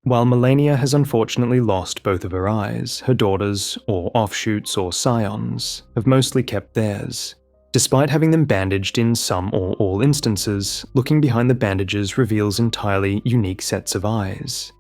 While Melania has unfortunately lost both of her eyes, her daughters, or offshoots or scions, have mostly kept theirs. Despite having them bandaged in some or all instances, looking behind the bandages reveals entirely unique sets of eyes.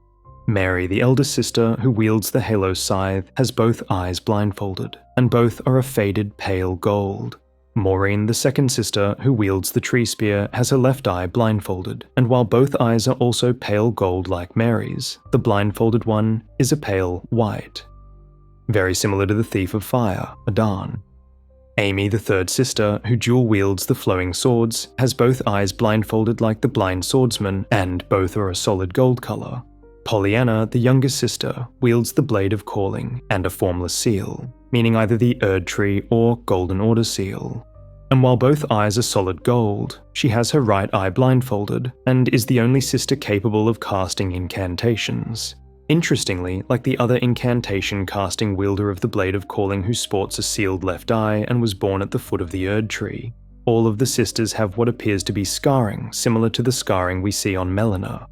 Mary, the eldest sister who wields the halo scythe, has both eyes blindfolded, and both are a faded pale gold. Maureen, the second sister who wields the tree spear, has her left eye blindfolded, and while both eyes are also pale gold like Mary's, the blindfolded one is a pale white. Very similar to the Thief of Fire, Adan. Amy, the third sister, who dual wields the flowing swords, has both eyes blindfolded like the blind swordsman, and both are a solid gold color. Pollyanna, the youngest sister, wields the Blade of Calling and a formless seal, meaning either the Erdtree or Golden Order seal. And while both eyes are solid gold, she has her right eye blindfolded, and is the only sister capable of casting incantations. Interestingly, like the other incantation casting wielder of the Blade of Calling who sports a sealed left eye and was born at the foot of the Erdtree, all of the sisters have what appears to be scarring similar to the scarring we see on Melina,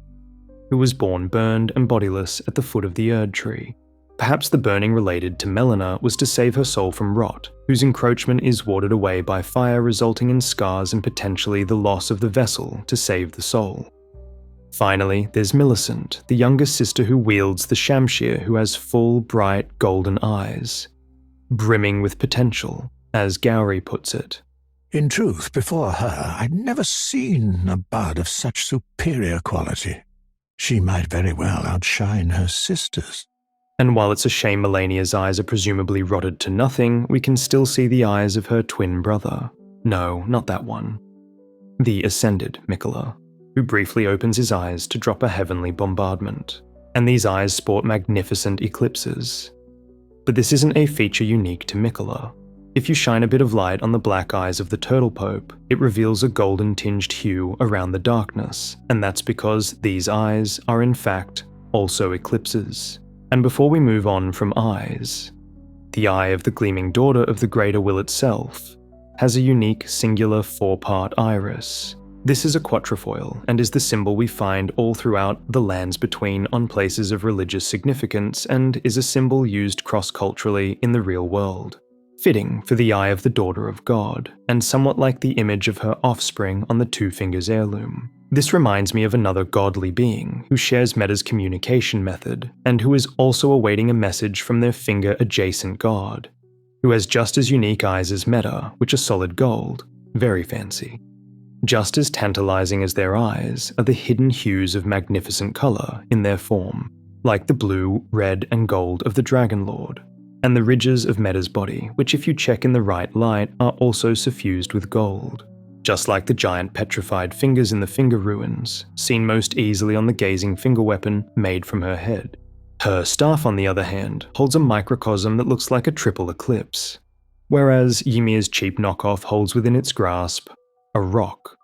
who was born burned and bodiless at the foot of the Erdtree. Perhaps the burning related to Melina was to save her soul from rot, whose encroachment is warded away by fire, resulting in scars and potentially the loss of the vessel to save the soul. Finally, there's Millicent, the youngest sister who wields the Shamshir, who has full, bright, golden eyes, brimming with potential, as Gowrie puts it. In truth, before her, I'd never seen a bard of such superior quality. She might very well outshine her sisters. And while it's a shame Melania's eyes are presumably rotted to nothing, we can still see the eyes of her twin brother. No, not that one. The Ascended Mikola, who briefly opens his eyes to drop a heavenly bombardment. And these eyes sport magnificent eclipses. But this isn't a feature unique to Mikola. If you shine a bit of light on the black eyes of the Turtle Pope, it reveals a golden-tinged hue around the darkness, and that's because these eyes are in fact also eclipses. And before we move on from eyes, the eye of the gleaming daughter of the Greater Will itself has a unique singular 4-part iris. This is a quatrefoil and is the symbol we find all throughout the Lands Between on places of religious significance, and is a symbol used cross-culturally in the real world. Fitting for the eye of the daughter of God, and somewhat like the image of her offspring on the Two Fingers heirloom. This reminds me of another godly being who shares Meta's communication method, and who is also awaiting a message from their finger-adjacent god, who has just as unique eyes as Meta, which are solid gold, very fancy. Just as tantalizing as their eyes are the hidden hues of magnificent color in their form, like the blue, red, and gold of the Dragon Lord, and the ridges of Meta's body, which if you check in the right light are also suffused with gold, just like the giant petrified fingers in the finger ruins, seen most easily on the gazing finger weapon made from her head. Her staff, on the other hand, holds a microcosm that looks like a triple eclipse, whereas Ymir's cheap knockoff holds within its grasp a rock.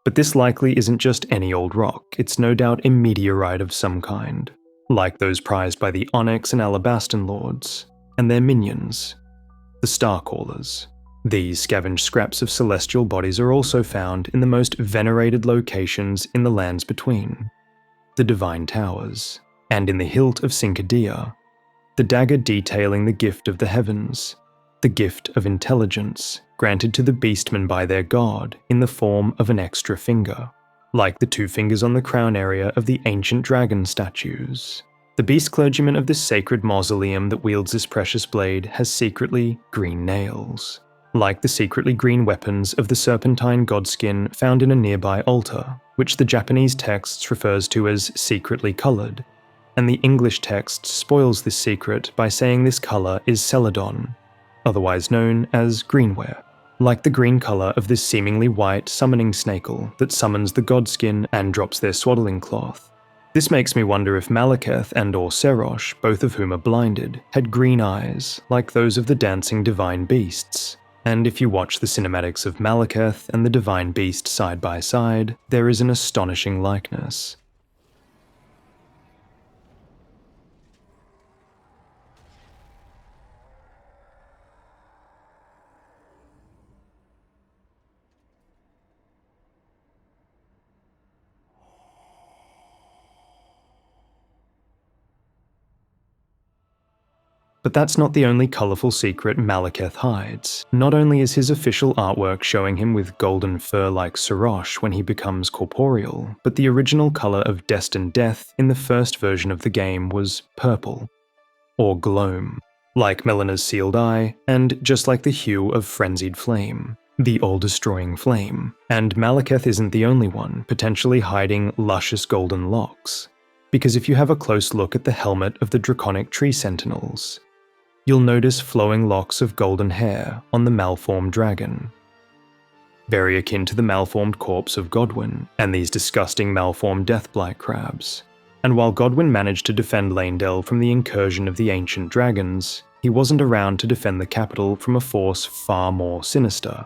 But this likely isn't just any old rock, it's no doubt a meteorite of some kind, like those prized by the Onyx and Alabaston Lords, and their minions, the Starcallers. These scavenged scraps of celestial bodies are also found in the most venerated locations in the Lands Between, the Divine Towers, and in the hilt of Sinkadia, the dagger detailing the gift of the heavens, the gift of intelligence, granted to the beastmen by their god in the form of an extra finger, like the 2 fingers on the crown area of the ancient dragon statues. The beast clergyman of this sacred mausoleum that wields this precious blade has secretly green nails, like the secretly green weapons of the serpentine godskin found in a nearby altar, which the Japanese text refers to as secretly colored, and the English text spoils this secret by saying this color is celadon, otherwise known as greenware, like the green color of this seemingly white summoning snakel that summons the godskin and drops their swaddling cloth. This makes me wonder if Malekith and or Serosh, both of whom are blinded, had green eyes, like those of the dancing divine beasts. And if you watch the cinematics of Malekith and the divine beast side by side, there is an astonishing likeness. But that's not the only colourful secret Malekith hides. Not only is his official artwork showing him with golden fur-like Sarosh when he becomes corporeal, but the original colour of Destined Death in the first version of the game was purple, or Gloam, like Melina's sealed eye, and just like the hue of Frenzied Flame, the all-destroying flame. And Malekith isn't the only one, potentially hiding luscious golden locks, because if you have a close look at the helmet of the Draconic Tree Sentinels, you'll notice flowing locks of golden hair on the malformed dragon, very akin to the malformed corpse of Godwyn and these disgusting malformed deathblight crabs. And while Godwyn managed to defend Leyndell from the incursion of the ancient dragons, he wasn't around to defend the capital from a force far more sinister.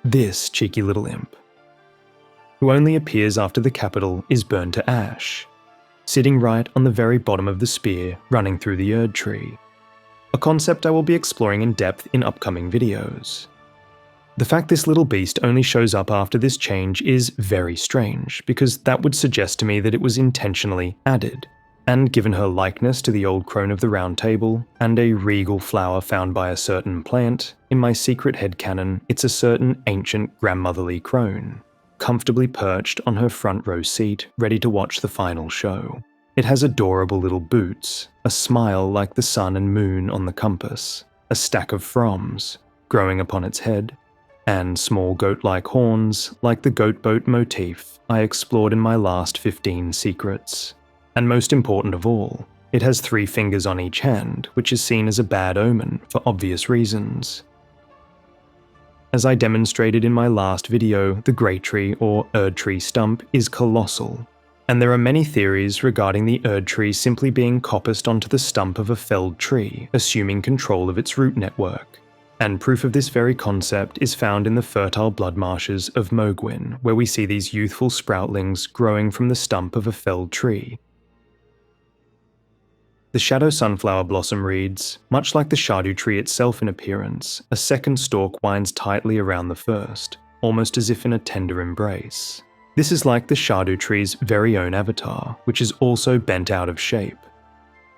This cheeky little imp, who only appears after the capital is burned to ash, sitting right on the very bottom of the spear running through the Erdtree, a concept I will be exploring in depth in upcoming videos. The fact this little beast only shows up after this change is very strange, because that would suggest to me that it was intentionally added, and given her likeness to the old crone of the Round Table, and a regal flower found by a certain plant, in my secret headcanon it's a certain ancient grandmotherly crone, comfortably perched on her front row seat, ready to watch the final show. It has adorable little boots, a smile like the sun and moon on the compass, a stack of froms growing upon its head, and small goat-like horns like the goat boat motif I explored in my last 15 secrets. And most important of all, it has 3 fingers on each hand, which is seen as a bad omen for obvious reasons. As I demonstrated in my last video, the Great Tree or Erdtree stump is colossal, and there are many theories regarding the Erdtree simply being coppiced onto the stump of a felled tree, assuming control of its root network. And proof of this very concept is found in the fertile blood marshes of Mogwyn, where we see these youthful sproutlings growing from the stump of a felled tree. The Shadow Sunflower blossom reads, much like the Shadu tree itself in appearance, a second stalk winds tightly around the first, almost as if in a tender embrace. This is like the Shadu tree's very own avatar, which is also bent out of shape,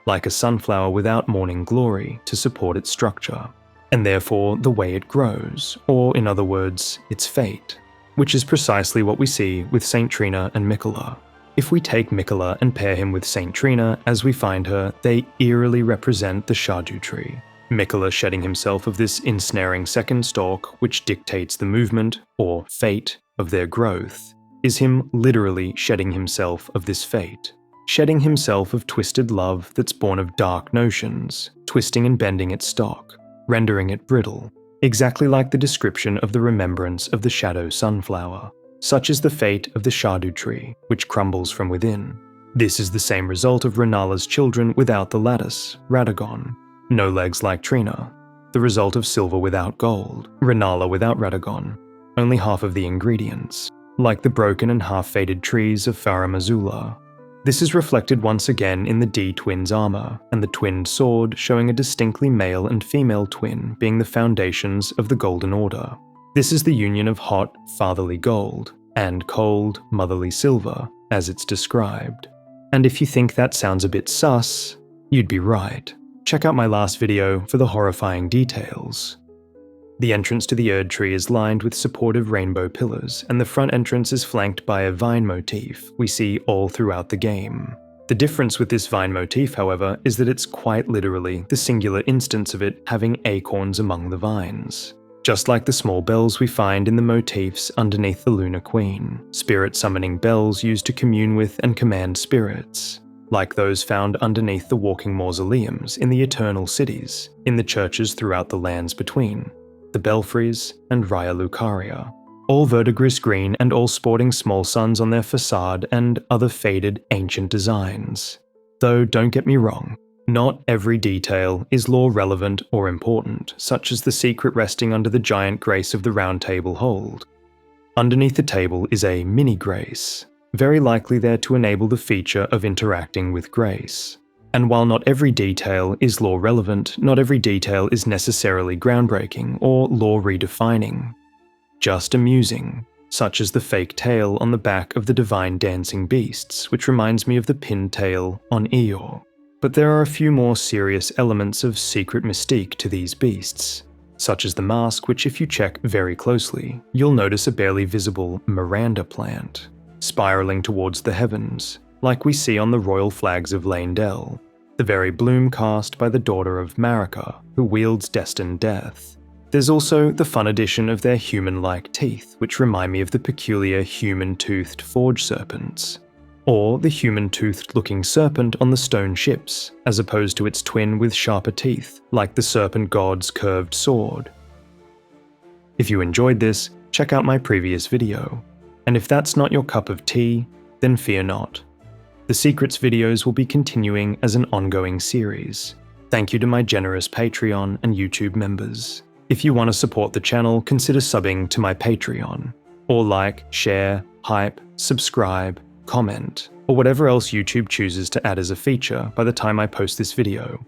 like a sunflower without morning glory to support its structure, and therefore the way it grows, or in other words, its fate, which is precisely what we see with Saint Trina and Miquella. If we take Miquella and pair him with Saint Trina as we find her, they eerily represent the Shadu tree. Miquella shedding himself of this ensnaring second stalk, which dictates the movement, or fate, of their growth, is him literally shedding himself of this fate. Shedding himself of twisted love that's born of dark notions, twisting and bending its stalk, rendering it brittle, exactly like the description of the remembrance of the Shadow Sunflower. Such is the fate of the Shadu tree, which crumbles from within. This is the same result of Renala's children without the lattice, Radagon. No legs like Trina. The result of silver without gold, Renala without Radagon. Only half of the ingredients, like the broken and half-faded trees of Farum Azula. This is reflected once again in the D-twins' armor, and the twinned sword showing a distinctly male and female twin being the foundations of the Golden Order. This is the union of hot, fatherly gold, and cold, motherly silver, as it's described. And if you think that sounds a bit sus, you'd be right. Check out my last video for the horrifying details. The entrance to the Erdtree is lined with supportive rainbow pillars, and the front entrance is flanked by a vine motif we see all throughout the game. The difference with this vine motif, however, is that it's quite literally the singular instance of it having acorns among the vines. Just like the small bells we find in the motifs underneath the Lunar Queen, spirit-summoning bells used to commune with and command spirits, like those found underneath the walking mausoleums in the Eternal Cities, in the churches throughout the lands between, the Belfries and Raya Lucaria, all verdigris green and all sporting small suns on their facade and other faded ancient designs. Though don't get me wrong, not every detail is lore relevant or important, such as the secret resting under the giant grace of the Round Table hold. Underneath the table is a mini-grace, very likely there to enable the feature of interacting with grace. And while not every detail is lore relevant, not every detail is necessarily groundbreaking or lore redefining. Just amusing, such as the fake tail on the back of the divine dancing beasts, which reminds me of the pinned tail on Eeyore. But there are a few more serious elements of secret mystique to these beasts, such as the mask, which if you check very closely, you'll notice a barely visible Miranda plant, spiraling towards the heavens, like we see on the royal flags of Leyndell, the very bloom cast by the daughter of Marika, who wields Destined Death. There's also the fun addition of their human-like teeth, which remind me of the peculiar human-toothed forge serpents, or the human-toothed looking serpent on the stone ships, as opposed to its twin with sharper teeth, like the serpent god's curved sword. If you enjoyed this, check out my previous video, and if that's not your cup of tea, then fear not. The secrets videos will be continuing as an ongoing series. Thank you to my generous Patreon and YouTube members. If you want to support the channel, consider subbing to my Patreon, or like, share, hype, subscribe, comment, or whatever else YouTube chooses to add as a feature by the time I post this video.